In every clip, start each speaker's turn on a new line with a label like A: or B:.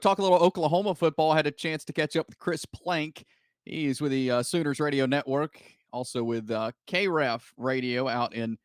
A: Talk a little Oklahoma football. Had a chance to catch up with Chris Plank. He's with the Sooners Radio Network, also with KREF Radio out in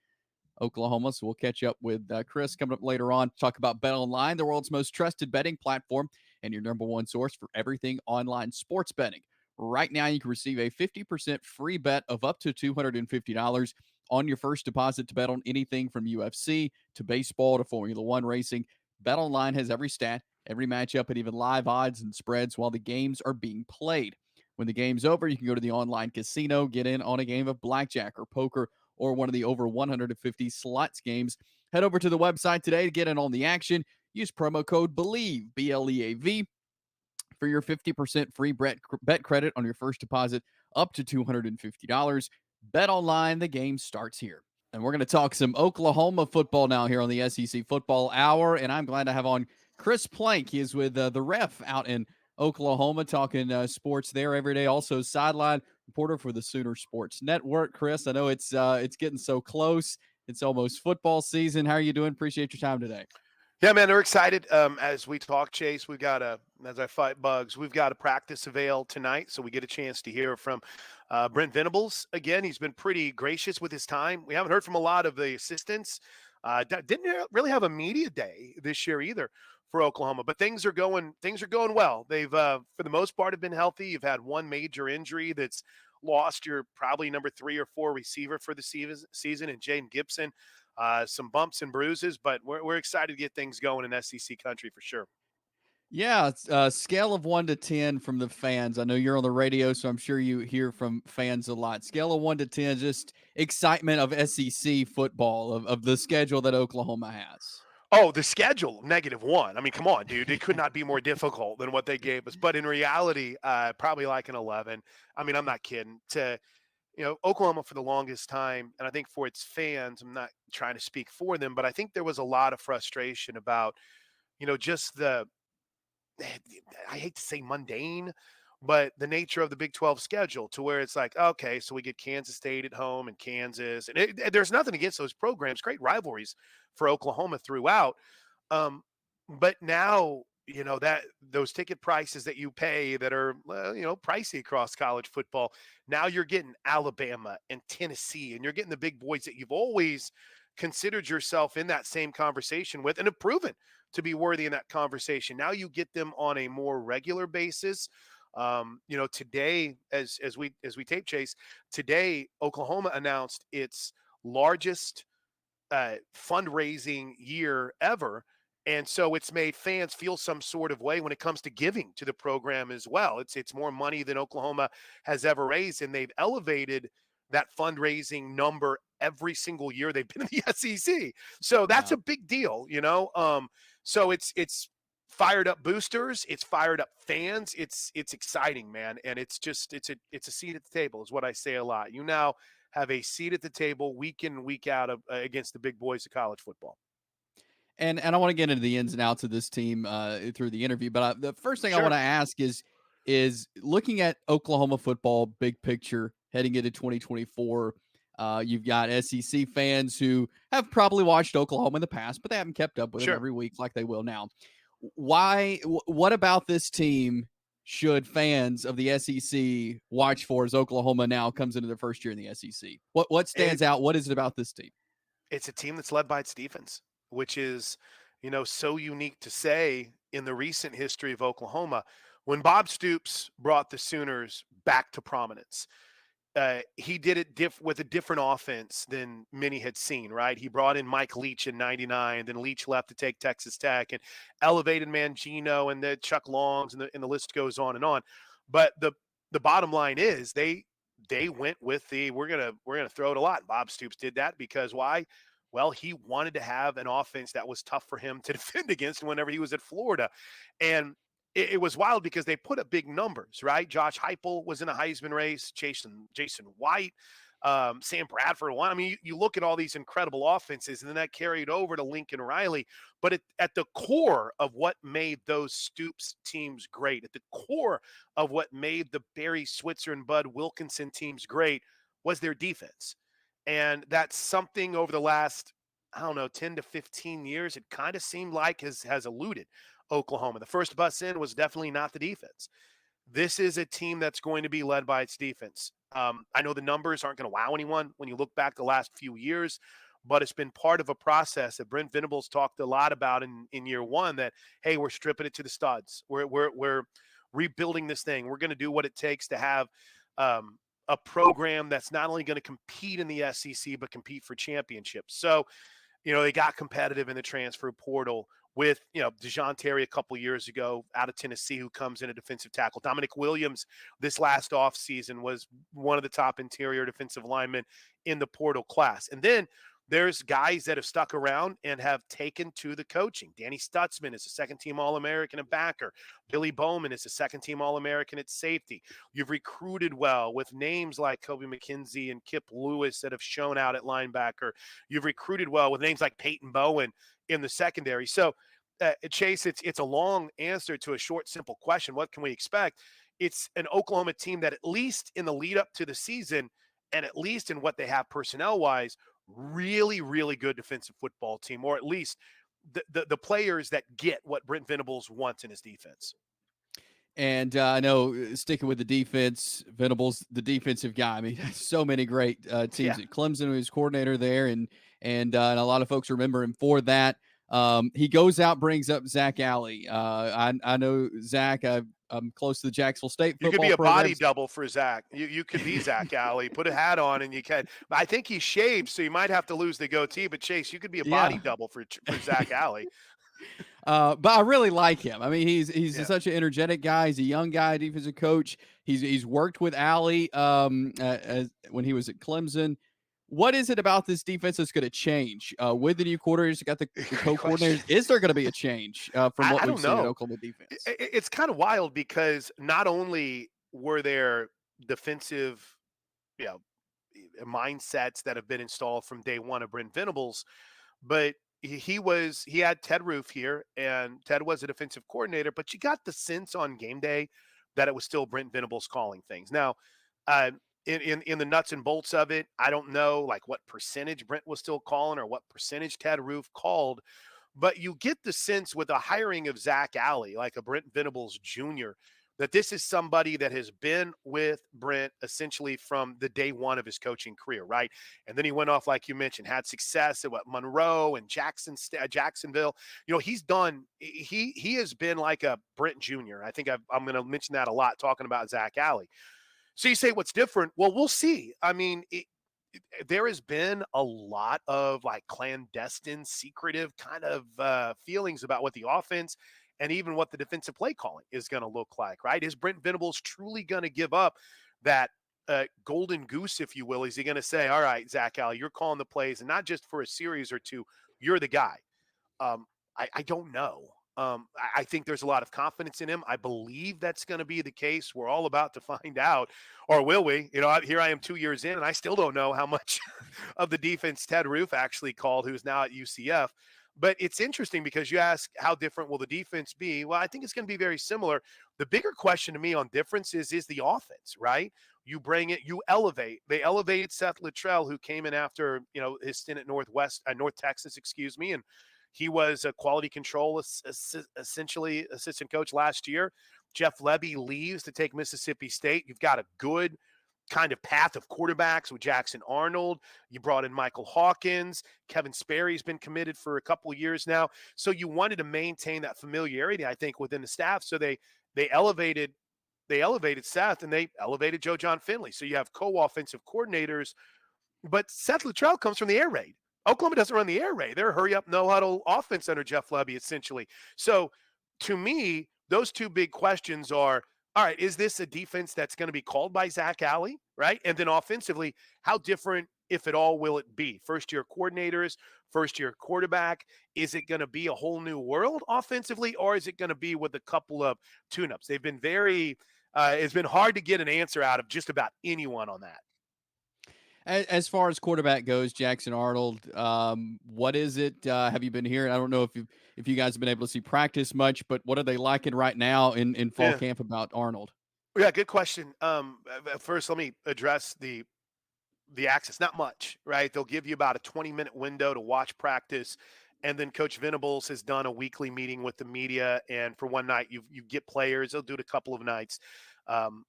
A: Oklahoma. So we'll catch up with Chris coming up later on to talk about Bet Online, the world's most trusted betting platform and your number one source for everything online sports betting. Right now, you can receive a 50% free bet of up to $250 on your first deposit to bet on anything from UFC to baseball to Formula One racing. Bet Online has every stat, every matchup, and even live odds and spreads while the games are being played. When the game's over, you can go to the online casino, get in on a game of blackjack or poker or one of the over 150 slots games. Head over to the website today to get in on the action. Use promo code BELIEVE, BLEAV, for your 50% free bet credit on your first deposit up to $250. Bet Online, the game starts here. And we're going to talk some Oklahoma football now here on the SEC Football Hour. And I'm glad to have on Chris Plank. He is with the Ref out in Oklahoma, talking sports there every day. Also, sideline reporter for the Sooner Sports Network. Chris, I know it's getting so close. It's almost football season. How are you doing? Appreciate your time today.
B: Yeah, man, we're excited. As we talk, Chase, as I fight bugs, we've got a practice avail tonight, so we get a chance to hear from Brent Venables again. He's been pretty gracious with his time. We haven't heard from a lot of the assistants. Didn't really have a media day this year either for Oklahoma, but things are going well. They've, for the most part, have been healthy. You've had one major injury that's lost your probably number 3 or 4 receiver for the season, and Jaden Gibson. Some bumps and bruises, but we're excited to get things going in SEC country for sure.
A: Yeah, it's a scale of 1 to 10 from the fans. I know you're on the radio, so I'm sure you hear from fans a lot. Scale of 1 to 10, just excitement of SEC football, of the schedule that Oklahoma has.
B: Oh, the schedule, -1. I mean, come on, dude. It could not be more difficult than what they gave us. But in reality, probably like an 11. I mean, I'm not kidding. Oklahoma for the longest time, and I think for its fans, I'm not trying to speak for them, but I think there was a lot of frustration about, just I hate to say mundane, but the nature of the Big 12 schedule, to where it's like, okay, so we get Kansas State at home and Kansas, and there's nothing against those programs, great rivalries for Oklahoma throughout. Um, but now, that those ticket prices that you pay that are, pricey across college football, now you're getting Alabama and Tennessee, and you're getting the big boys that you've always considered yourself in that same conversation with and have proven to be worthy in that conversation. Now you get them on a more regular basis. Today, as we tape, Chase, today Oklahoma announced its largest fundraising year ever. And so it's made fans feel some sort of way when it comes to giving to the program as well. It's more money than Oklahoma has ever raised, and they've elevated that fundraising number every single year they've been in the SEC. So that's
A: Wow.
B: a big deal, So it's fired up boosters, it's fired up fans. It's exciting, man, and it's a seat at the table is what I say a lot. You now have a seat at the table week in and week out against the big boys of college football.
A: And I want to get into the ins and outs of this team through the interview, but the first thing I want
B: Sure.
A: to ask is looking at Oklahoma football big picture heading into 2024. You've got SEC fans who have probably watched Oklahoma in the past, but they haven't kept up with them
B: Sure.
A: every week like they will now. What about this team should fans of the SEC watch for as Oklahoma now comes into their first year in the SEC? What stands out? What is it about this team?
B: It's a team that's led by its defense, which is, so unique to say in the recent history of Oklahoma. When Bob Stoops brought the Sooners back to prominence, he did it with a different offense than many had seen, right? He brought in Mike Leach in '99, then Leach left to take Texas Tech, and elevated Mangino and the Chuck Longs, and the list goes on and on. But the bottom line is they went with we're gonna throw it a lot. Bob Stoops did that because why? Well, he wanted to have an offense that was tough for him to defend against whenever he was at Florida, and it was wild because they put up big numbers, right? Josh Heupel was in a Heisman race, Jason White, Sam Bradford won. I mean, you look at all these incredible offenses, and then that carried over to Lincoln Riley. But at the core of what made those Stoops teams great, at the core of what made the Barry Switzer and Bud Wilkinson teams great, was their defense. And that's something over the last, I don't know, 10 to 15 years, it kind of seemed like has eluded Oklahoma. The first bus in was definitely not the defense. This is a team that's going to be led by its defense. I know the numbers aren't going to wow anyone when you look back the last few years, but it's been part of a process that Brent Venables talked a lot about in year one. That, hey, we're stripping it to the studs. We're rebuilding this thing. We're going to do what it takes to have a program that's not only going to compete in the SEC but compete for championships. So they got competitive in the transfer portal with, DeJoun Terry a couple years ago out of Tennessee, who comes in a defensive tackle. Dominic Williams this last offseason was one of the top interior defensive linemen in the portal class. And then there's guys that have stuck around and have taken to the coaching. Danny Stutzman is a second-team All-American at backer. Billy Bowman is a second-team All-American at safety. You've recruited well with names like Kobe McKenzie and Kip Lewis that have shown out at linebacker. You've recruited well with names like Peyton Bowen in the secondary. So, Chase, it's a long answer to a short, simple question. What can we expect? It's an Oklahoma team that, at least in the lead up to the season, and at least in what they have personnel-wise, really, really good defensive football team, or at least the players that get what Brent Venables wants in his defense.
A: And I know, sticking with the defense, Venables, the defensive guy. I mean, so many great teams at Clemson. He was coordinator there, and a lot of folks remember him for that. He goes out, brings up Zach Alley. I know Zach. I'm close to the Jacksonville State football
B: You could be a
A: programs.
B: body double for Zach. You could be Zach Alley. Put a hat on and you can. I think he shaved, so you might have to lose the goatee. But Chase, you could be a body double for Zach Alley.
A: But I really like him. I mean, he's such an energetic guy. He's a young guy, defensive coach. He's worked with Alley when he was at Clemson. What is it about this defense that's going to change with the new coordinators? You got the co-coordinators. Is there going to be a change from what we've seen in Oklahoma defense?
B: It's kind of wild because not only were there defensive, mindsets that have been installed from day one of Brent Venables, but he had Ted Roof here, and Ted was a defensive coordinator, but you got the sense on game day that it was still Brent Venables calling things. Now, in the nuts and bolts of it, I don't know like what percentage Brent was still calling or what percentage Ted Roof called, but you get the sense with the hiring of Zach Alley, like a Brent Venables Jr., that this is somebody that has been with Brent essentially from the day one of his coaching career, right? And then he went off, like you mentioned, had success at Monroe and Jacksonville. He's done. He has been like a Brent Jr. I think I'm going to mention that a lot, talking about Zach Alley. So you say what's different? Well, we'll see. I mean, there has been a lot of like clandestine, secretive kind of feelings about what the offense and even what the defensive play calling is going to look like, right? Is Brent Venables truly going to give up that golden goose, if you will? Is he going to say, all right, Zach Alley, you're calling the plays, and not just for a series or two, you're the guy? I don't know. I think there's a lot of confidence in him. I believe that's going to be the case. We're all about to find out, or will we? Here I am 2 years in, and I still don't know how much of the defense Ted Roof actually called, who's now at UCF. But it's interesting because you ask, how different will the defense be? Well, I think it's going to be very similar. The bigger question to me on difference is the offense, right? You bring it, you elevate. They elevated Seth Luttrell, who came in after his stint at North Texas, and he was a quality control essentially assistant coach last year. Jeff Lebby leaves to take Mississippi State. You've got a good kind of path of quarterbacks with Jaxson Arnold. You brought in Michael Hawkins. Kevin Sperry's been committed for a couple of years now. So you wanted to maintain that familiarity, I think, within the staff. So they elevated Seth, and they elevated Joe John Finley. So you have co-offensive coordinators, but Seth Luttrell comes from the air raid. Oklahoma doesn't run the air raid. They're a hurry-up, no-huddle offense under Jeff Lebby, essentially. So to me, those two big questions are, all right, is this a defense that's going to be called by Zach Alley, right? And then offensively, how different, if at all, will it be? First-year coordinators, first-year quarterback. Is it going to be a whole new world offensively, or is it going to be with a couple of tune-ups? They've been it's been hard to get an answer out of just about anyone on that.
A: As far as quarterback goes, Jaxson Arnold, what is it? Have you been hearing? I don't know if you guys have been able to see practice much, but what are they liking right now in fall camp about Arnold?
B: Yeah, good question. First, let me address the access. Not much, right? They'll give you about a 20-minute window to watch practice, And then Coach Venables has done a weekly meeting with the media. And for one night, you get players. They'll do it a couple of nights. Um,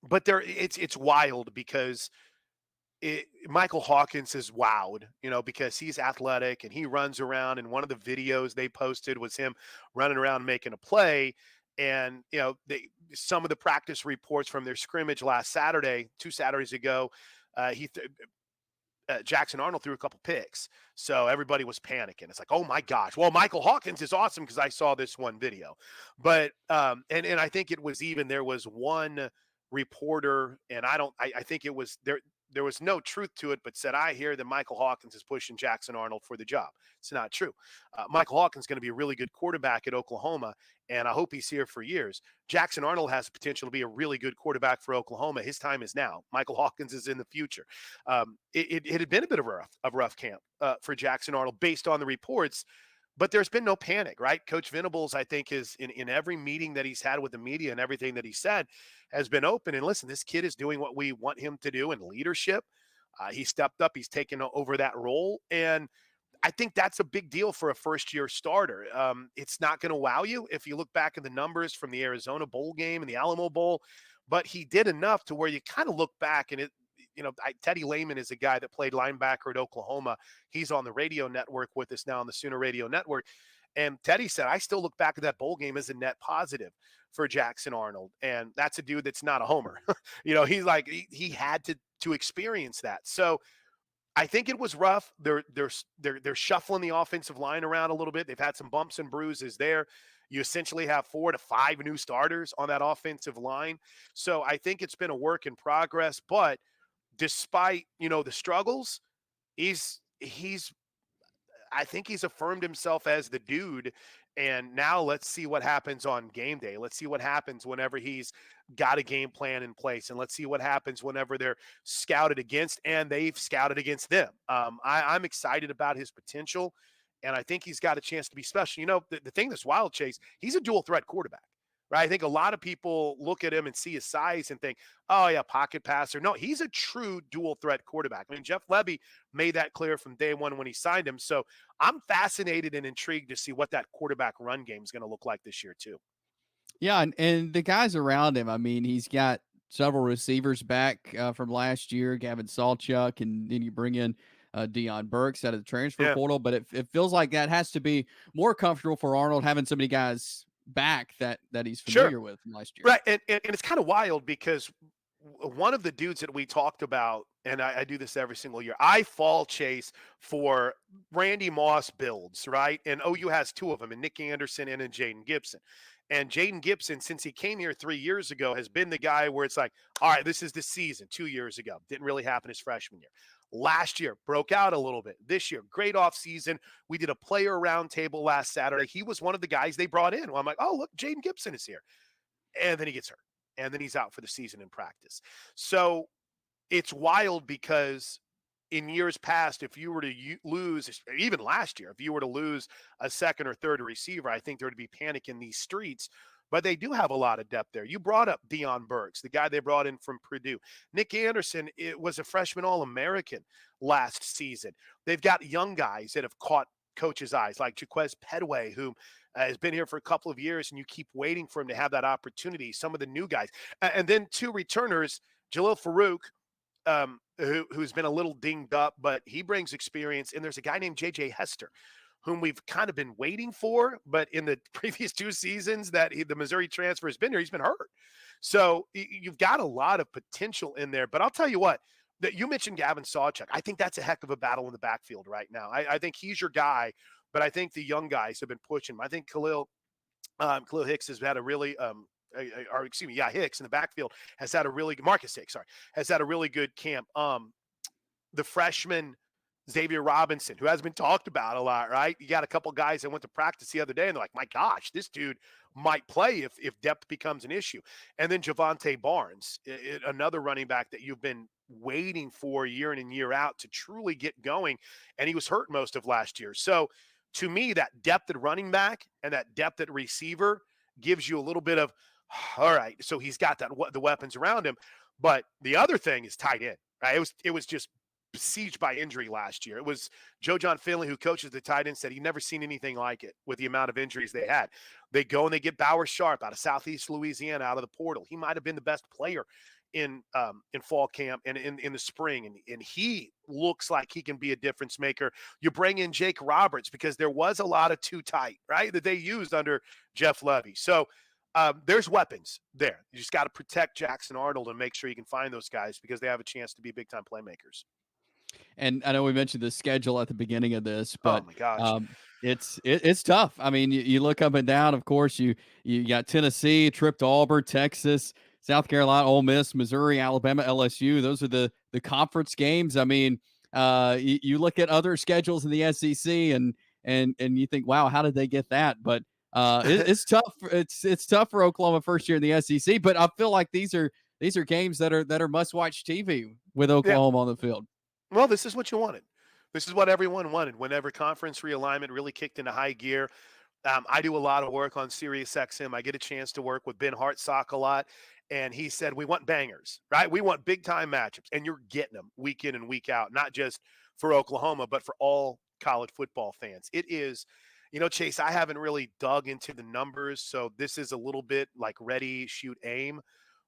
B: but it's wild because Michael Hawkins is wowed, because he's athletic and he runs around. And one of the videos they posted was him running around making a play. And some of the practice reports from their scrimmage last Saturday, 2 Saturdays ago, he Jaxson Arnold threw a couple picks. So everybody was panicking. It's like, oh my gosh. Well, Michael Hawkins is awesome because I saw this one video. But and I think it was there was one reporter, and I think it was there was no truth to it, but said, I hear that Michael Hawkins is pushing Jaxson Arnold for the job. It's not true. Michael Hawkins is going to be a really good quarterback at Oklahoma, and I hope he's here for years. Jaxson Arnold has the potential to be a really good quarterback for Oklahoma. His time is now. Michael Hawkins is in the future. It had been a bit of a rough camp for Jaxson Arnold based on the reports, but there's been no panic, right? Coach Venables, I think, is in every meeting that he's had with the media and everything that he said has been open. And listen, this kid is doing what we want him to do in leadership. He stepped up. He's taken over that role. And I think that's a big deal for a first-year starter. It's not going to wow you if you look back at the numbers from the Arizona Bowl game and the Alamo Bowl, but he did enough to where you kind of look back and Teddy Lehman is a guy that played linebacker at Oklahoma. He's on the radio network with us now on the Sooner Radio Network. And Teddy said, I still look back at that bowl game as a net positive for Jaxson Arnold. And that's a dude that's not a homer. He's like, he had to experience that. So I think it was rough. They're shuffling the offensive line around a little bit. They've had some bumps and bruises there. You essentially have 4 to 5 new starters on that offensive line. So I think it's been a work in progress, but despite, the struggles, I think he's affirmed himself as the dude. And now let's see what happens on game day. Let's see what happens whenever he's got a game plan in place. And let's see what happens whenever they're scouted against and they've scouted against them. I'm excited about his potential. And I think he's got a chance to be special. The thing that's wild, Chase, he's a dual threat quarterback. Right? I think a lot of people look at him and see his size and think, oh, yeah, pocket passer. No, he's a true dual threat quarterback. I mean, Jeff Lebby made that clear from day one when he signed him. So I'm fascinated and intrigued to see what that quarterback run game is going to look like this year, too.
A: Yeah, and the guys around him, I mean, he's got several receivers back from last year, Gavin Sawchuk, and then you bring in Deion Burks out of the transfer portal. But it feels like that has to be more comfortable for Arnold having so many guys back that he's familiar with from last year.
B: Right. And it's kind of wild because one of the dudes that we talked about, and I do this every single year, I fall, Chase, for Randy Moss builds, right? And OU has 2 of them, and Nick Anderson and Jaden Gibson. And Jaden Gibson, since he came here 3 years ago, has been the guy where it's like, all right, this is the season. 2 years ago. Didn't really happen his freshman year. Last year, broke out a little bit. This year, great offseason. We did a player roundtable last Saturday. He was one of the guys they brought in. Well, I'm like, oh, look, Jaden Gibson is here. And then he gets hurt. And then he's out for the season in practice. So it's wild because in years past, if you were to lose, even last year, if you were to lose a second or third receiver, I think there would be panic in these streets. But they do have a lot of depth there. You brought up Deion Burks, the guy they brought in from Purdue. Nick Anderson was a freshman All-American last season. They've got young guys that have caught coaches' eyes, like Jaquez Pedway, who has been here for a couple of years, and you keep waiting for him to have that opportunity. Some of the new guys. And then 2 returners, Jalil Farouk, who's been a little dinged up, but he brings experience. And there's a guy named J.J. Hester, whom we've kind of been waiting for, but in the previous 2 seasons that the Missouri transfer has been here, he's been hurt. So you've got a lot of potential in there. But I'll tell you what, that you mentioned Gavin Sawchuk. I think that's a heck of a battle in the backfield right now. I think he's your guy, but I think the young guys have been pushing him. I think Khalil Hicks has had a really Hicks in the backfield has had a really good, Marcus Hicks, has had a really good camp. The freshman Xavier Robinson, who has been talked about a lot, right? You got a couple guys that went to practice the other day, and they're like, my gosh, this dude might play if depth becomes an issue. And then Javante Barnes, another running back that you've been waiting for year in and year out to truly get going, and he was hurt most of last year. So to me, that depth at running back and that depth at receiver gives you a little bit of, all right, so he's got the weapons around him. But the other thing is tight end, right? It was just besieged by injury last year. It was Joe John Finley, who coaches the tight end, said he'd never seen anything like it with the amount of injuries they had. They go and they get Bauer Sharp out of Southeast Louisiana out of the portal. He might have been the best player in fall camp and in the spring, and he looks like he can be a difference maker. You bring in Jake Roberts because there was a lot of too tight, right, that they used under Jeff Levy. So there's weapons there. You just got to protect Jaxson Arnold and make sure you can find those guys because they have a chance to be big time playmakers.
A: And I know we mentioned the schedule at the beginning of this,
B: Oh
A: but
B: my gosh.
A: It's tough. I mean, you look up and down. Of course, you got Tennessee, trip to Auburn, Texas, South Carolina, Ole Miss, Missouri, Alabama, LSU. Those are the conference games. I mean, you look at other schedules in the SEC and you think, wow, how did they get that? But it's tough. It's tough for Oklahoma first year in the SEC. But I feel like these are games that are must watch TV with
B: Yeah.
A: Oklahoma on the field.
B: Well, this is what you wanted. This is what everyone wanted whenever conference realignment really kicked into high gear. I do a lot of work on SiriusXM. I get a chance to work with Ben Hartsock a lot. And he said, we want bangers, right? We want big time matchups. And you're getting them week in and week out, not just for Oklahoma, but for all college football fans. It is, Chase, I haven't really dug into the numbers. So this is a little bit like ready, shoot, aim.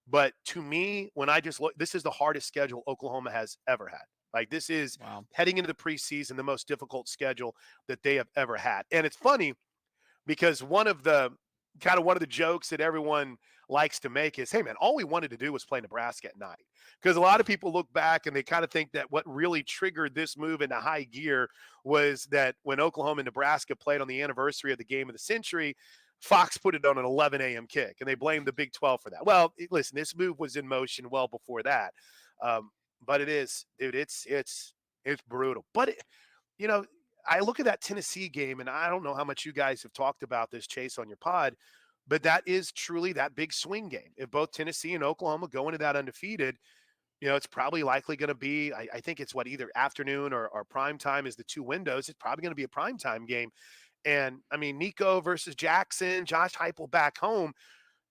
B: But to me, when I just look, this is the hardest schedule Oklahoma has ever had. Like this is heading into the preseason, the most difficult schedule that they have ever had. And it's funny because one of the jokes that everyone likes to make is, hey man, all we wanted to do was play Nebraska at night. Because a lot of people look back and they kind of think that what really triggered this move into high gear was that when Oklahoma and Nebraska played on the anniversary of the game of the century, Fox put it on an 11 a.m. kick, and they blamed the Big 12 for that. Well, listen, this move was in motion well before that. But it is, dude, it's brutal. But, I look at that Tennessee game, and I don't know how much you guys have talked about this, Chase, on your pod, but that is truly that big swing game. If both Tennessee and Oklahoma go into that undefeated, it's probably likely going to be, I think it's either afternoon or prime time is the two windows. It's probably going to be a prime time game. And, I mean, Nico versus Jackson, Josh Heupel back home,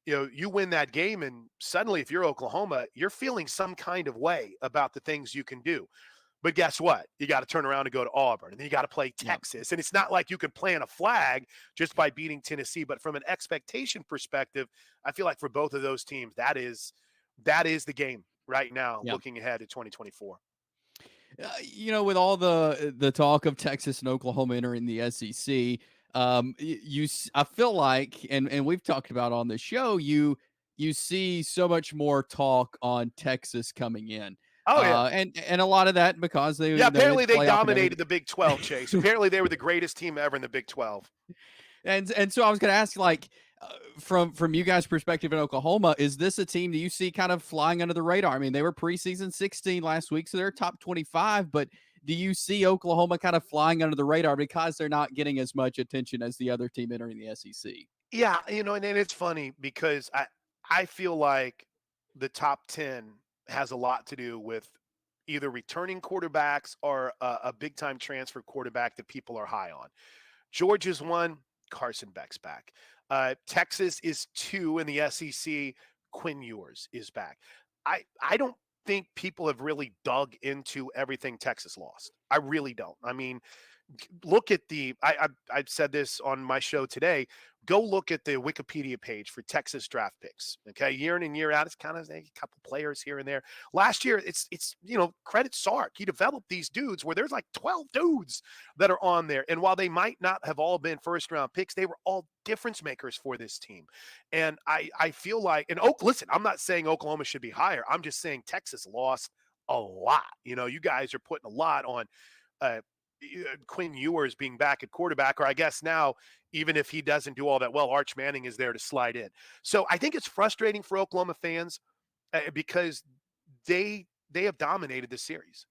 B: you win that game, and suddenly if you're Oklahoma, you're feeling some kind of way about the things you can do. But guess what? You got to turn around and go to Auburn, and then you got to play Texas. And it's not like you can plant a flag just by beating Tennessee. But from an expectation perspective, I feel like for both of those teams, that is the game right now, looking ahead to 2024.
A: With all the talk of Texas and Oklahoma entering the SEC, I feel like, and we've talked about on the show, you see so much more talk on Texas coming in.
B: Oh yeah,
A: and a lot of that because they
B: apparently they dominated the Big 12, Chase. Apparently they were the greatest team ever in the Big 12.
A: And so I was going to ask, like, from you guys' perspective in Oklahoma, is this a team that you see kind of flying under the radar? I mean, they were preseason 16 last week, so they're top 25. But do you see Oklahoma kind of flying under the radar because they're not getting as much attention as the other team entering the SEC?
B: Yeah, and it's funny because I feel like the top 10 has a lot to do with either returning quarterbacks or a big-time transfer quarterback that people are high on. Georgia's one, Carson Beck's back. Texas is 2 in the SEC. Quinn Ewers is back. I don't think people have really dug into everything Texas lost. I really don't. I mean, look at I've said this on my show today. Go look at the Wikipedia page for Texas draft picks. Okay, year in and year out, it's kind of a couple players here and there. Last year, it's credit Sark. He developed these dudes where there's like 12 dudes that are on there, and while they might not have all been first round picks, they were all difference makers for this team. And I feel like, and listen, I'm not saying Oklahoma should be higher. I'm just saying Texas lost a lot. You guys are putting a lot on Quinn Ewers being back at quarterback, or I guess now, even if he doesn't do all that well, Arch Manning is there to slide in. So I think it's frustrating for Oklahoma fans because they have dominated the series.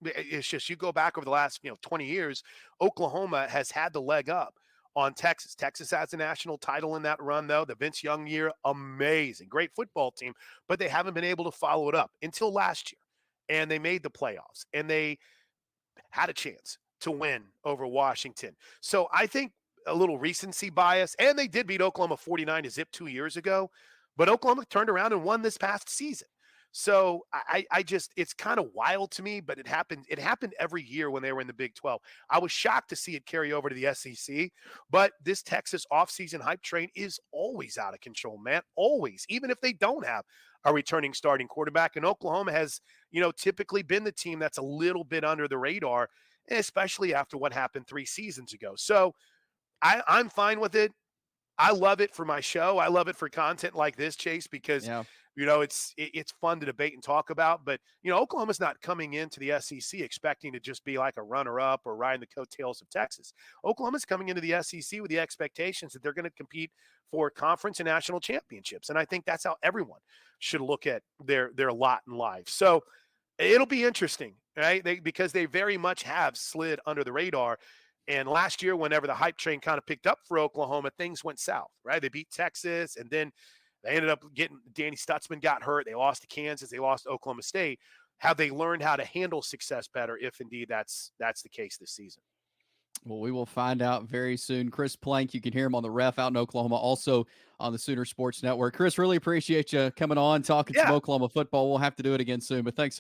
B: It's just, you go back over the last 20 years, Oklahoma has had the leg up on Texas. Texas has a national title in that run, though. The Vince Young year, amazing, great football team, but they haven't been able to follow it up until last year. And they made the playoffs, and they had a chance to win over Washington. So I think a little recency bias, and they did beat Oklahoma 49-0 2 years ago, but Oklahoma turned around and won this past season. So I just it's kind of wild to me, but it happened every year when they were in the Big 12. I was shocked to see it carry over to the SEC, but this Texas offseason hype train is always out of control, man. Always, even if they don't have a returning starting quarterback. And Oklahoma has, typically been the team that's a little bit under the radar, especially after what happened 3 seasons ago. So I'm fine with it. I love it for my show. I love it for content like this, Chase, because
A: Yeah.
B: it's fun to debate and talk about. But Oklahoma's not coming into the SEC expecting to just be like a runner-up or riding the coattails of Texas. Oklahoma's coming into the SEC with the expectations that they're going to compete for conference and national championships, and I think that's how everyone should look at their lot in life. So it'll be interesting, right? Because they very much have slid under the radar. And last year, whenever the hype train kind of picked up for Oklahoma, things went south, right? They beat Texas, and then they ended up getting Danny Stutzman got hurt. They lost to Kansas. They lost to Oklahoma State. Have they learned how to handle success better, if indeed that's the case this season?
A: Well, we will find out very soon. Chris Plank, you can hear him on the Ref out in Oklahoma, also on the Sooner Sports Network. Chris, really appreciate you coming on, talking some
B: Yeah,
A: Oklahoma football. We'll have to do it again soon, but thanks